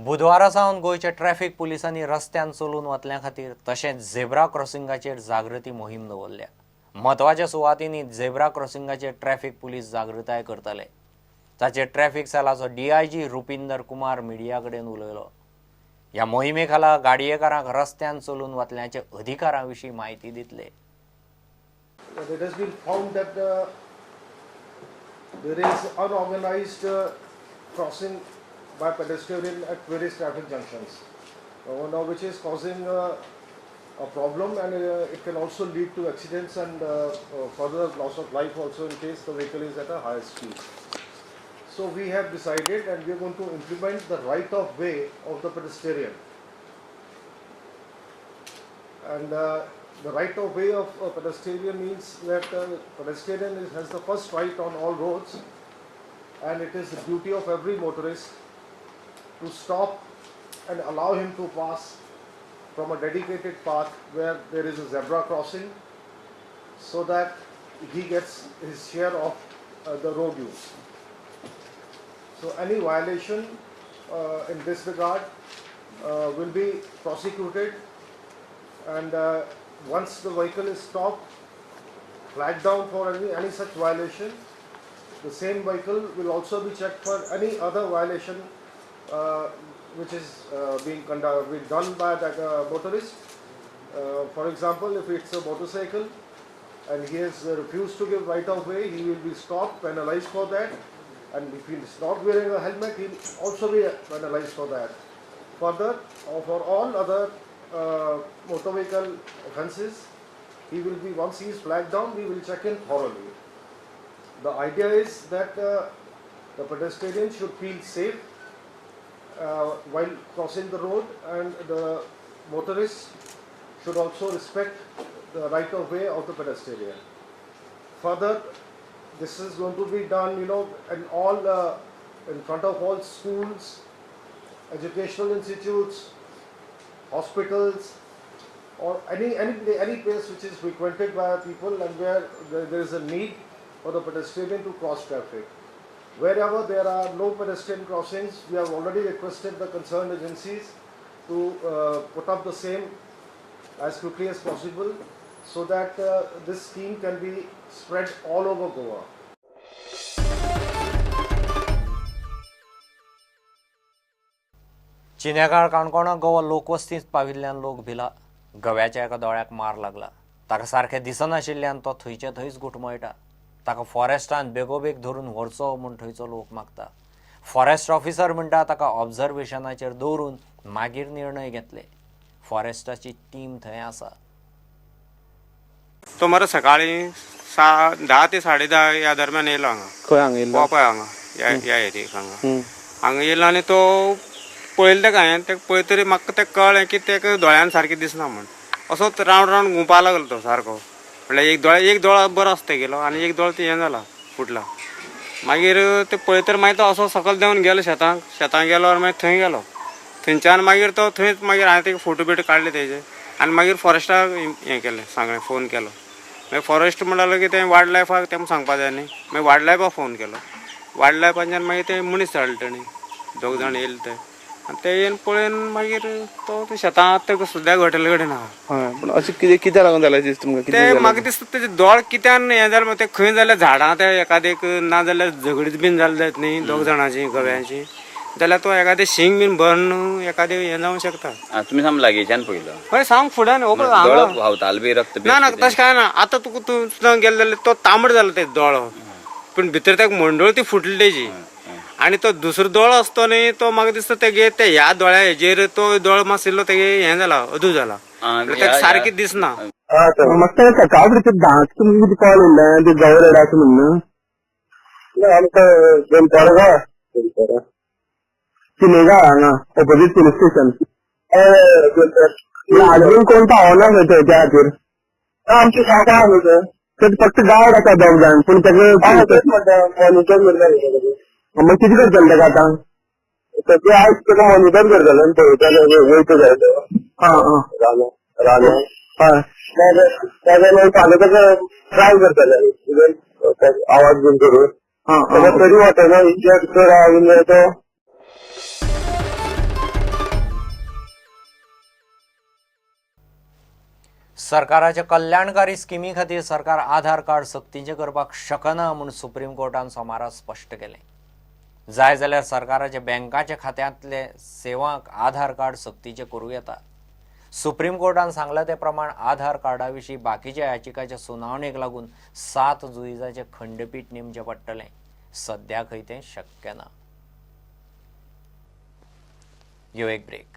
बुधवारा सावन गोयच्या ट्रॅफिक पुलिसांनी रस्त्यान चलून वतल्यां खातीर तशेंच झेब्रा क्रॉसिंगाचेर जागृती मोहीम दवरल्या। महत्वाच्या सुवातींनी झेब्रा क्रॉसिंगाचेर ट्रॅफिक पुलीस जागृताय करतले। ताचेर ट्रॅफिक सेलाचो DIG रुपिंदर कुमार मिडिया कडेन उलयलो। ह्या मोहिमे खाला गाडयेकारांक रस्त्यान चलून वतल्याच्या अधिकारांविशीं माहिती दितले। It has been found that there is unorganized crossing by pedestrian at various traffic junctions, now which is causing a problem, and it can also lead to accidents and further loss of life also in case the vehicle is at a higher speed. So we have decided, and we are going to implement the right of way of the pedestrian. And the right of way of a pedestrian means that pedestrian has the first right on all roads, and it is the duty of every motorist to stop and allow him to pass from a dedicated path where there is a zebra crossing, so that he gets his share of the road use. So any violation in this regard will be prosecuted, and once the vehicle is stopped, flagged down for any such violation, the same vehicle will also be checked for any other violation which is being done by that motorist. For example, if it's a motorcycle and he has refused to give right of way, he will be stopped, penalized for that, and if he is not wearing a helmet, he will also be penalized for that. Further, for all other motor vehicle offences, he will be, once he is flagged down, we will check in thoroughly. The idea is that the pedestrian should feel safe while crossing the road, and the motorist should also respect the right of way of the pedestrian. Further, this is going to be done, in front of all schools, educational institutes, hospitals, or any place which is frequented by people and where there is a need for the pedestrian to cross traffic. Wherever there are no pedestrian crossings, we have already requested the concerned agencies to put up the same as quickly as possible, so that this scheme can be spread all over Goa. चिन्याकाळ काणकोणा गोवा लोकवस्तींत पाविल्ल्यान लोक भिला। गव्याच्या एका दोळ्याक मार लागला। ताका सारकें दिसनाशिल्ल्यान तो थंयचे थंयच घुटमळटा। ताका फॉरेस्टान बेगोबेग धरून व्हरचो म्हूण थंयचो लोक मागता। फॉरेस्ट ऑफिसर म्हणटा ताका ऑब्झर्वेशनाचेर दवरून मागीर निर्णय घेतले। फॉरेस्टाची टीम थंय आसा। तो मरे सकाळी 10 ते 10:30 या दरम्यान येयलो हांगा ह्या एरियेक हांगा येयलो, आनी तो पळयलें तेका हांवें तेका पळयतरी म्हाका तें कळ्ळें की तेका दोळ्यान सारकें दिसना म्हण। असो रावंड रावंड घुंवपा लागलो तो सारको। म्हळ्यार एक दोळो बरो आसा तेगेलो, आनी एक दोळो हें जाला फुटला। मागीर ते पळयतर मागीर तो असो सकयल देंवन गेलो शेतांत गेलो, आनी मागीर थंय गेलो। थंयच्यान मागीर तो थंयच मागीर हांवें तेका फोटो बिटो काडले तेजे, आनी मागीर फॉरेस्टाक हें केलें, सांगलें, फोन केलो। मागीर फॉरेस्ट म्हणलें की तें वायल्ड लायफाक तेमकां सांगपा जाय न्ही। मागीर वायल्ड लायफाक फोन केलो। वायल्ड लायफाच्यान मागीर ते मनीस धाडले तेणी, 2 जाण येयले ते, आनी ते येवन पळयन मागीर तो शेतांत ते सद्या घटले कडेन आहा। पूण अशें कित्याक लागून जालें दिसता तुमकां? ते म्हाका दिसता तेजे दोळ कित्यान हें जालें, ते खंय जाल्यार झाडां ते एकादेक ना जाल्यार झगडीच बीन जाली जायत न्ही 2 जाणांची गव्यांची, जाल्यार तो एकादें शिंग बीन भरून एकादें हें जावंक शकता। तुम्ही साम लागींच्यान पळयलो? हय, सामको फुड्यान व्हांवतालो बी रक्त? ना ना, तशें काय ना। आतां तुका तूं गेले जाल्यार तो तांबडो जालो ते दोळो, पूण भितर तेका मंडळ ती फुटली तेजी। आनी तो दुसरो दोळो असतो न्ही, तो म्हाका दिसता तेगे ते ह्या दोळ्या हेजेर तो दोळो मारसिल्लो तेगे हें जाला, अदू जाला, तेका सारकें दिसना। म्हाका सकाळ फुडें 10 तुमकां कितें कॉल येयलें ते गवरेडा आसा म्हणून? आमकां दनपारा चिनेगा हांगा ऑपोजीट पुलीस स्टेशन। अजून कोण पावना खंय थंय त्या खातीर? आमचे सांगता आहा थंय फक्त गायड आसा 2 जाण, पूण तेका मॉनिटर करता। मग कितें करतले तेका आतां? ते आयज तेका मॉनिटर करतले आनी पळयतले वयता जाय तो। रानो हय, फाल्यां तेका ट्राय करतले आवाज बीन करून। तरी वतना चड तो सरकाराच्या कल्याणकारी स्किमी खातीर सरकार आधार कार्ड सक्तीचें करपाक शकना म्हूण सुप्रीम कोर्टान सोमारा स्पश्ट केलें. जाय जाल्यार सरकाराच्या बँकाच्या खात्यांतले सेवांक आधार कार्ड सक्तीचें करूं येता. सुप्रीम कोर्टान सांगलां ते प्रमाण आधार कार्डा विशीं बाकीच्या याचिकाच्या सुनावणेक लागून 7 जुइजाचें खंडपीठ नेमचें पडटलें. सद्या खंय तें शक्य ना. यो एक ब्रेक.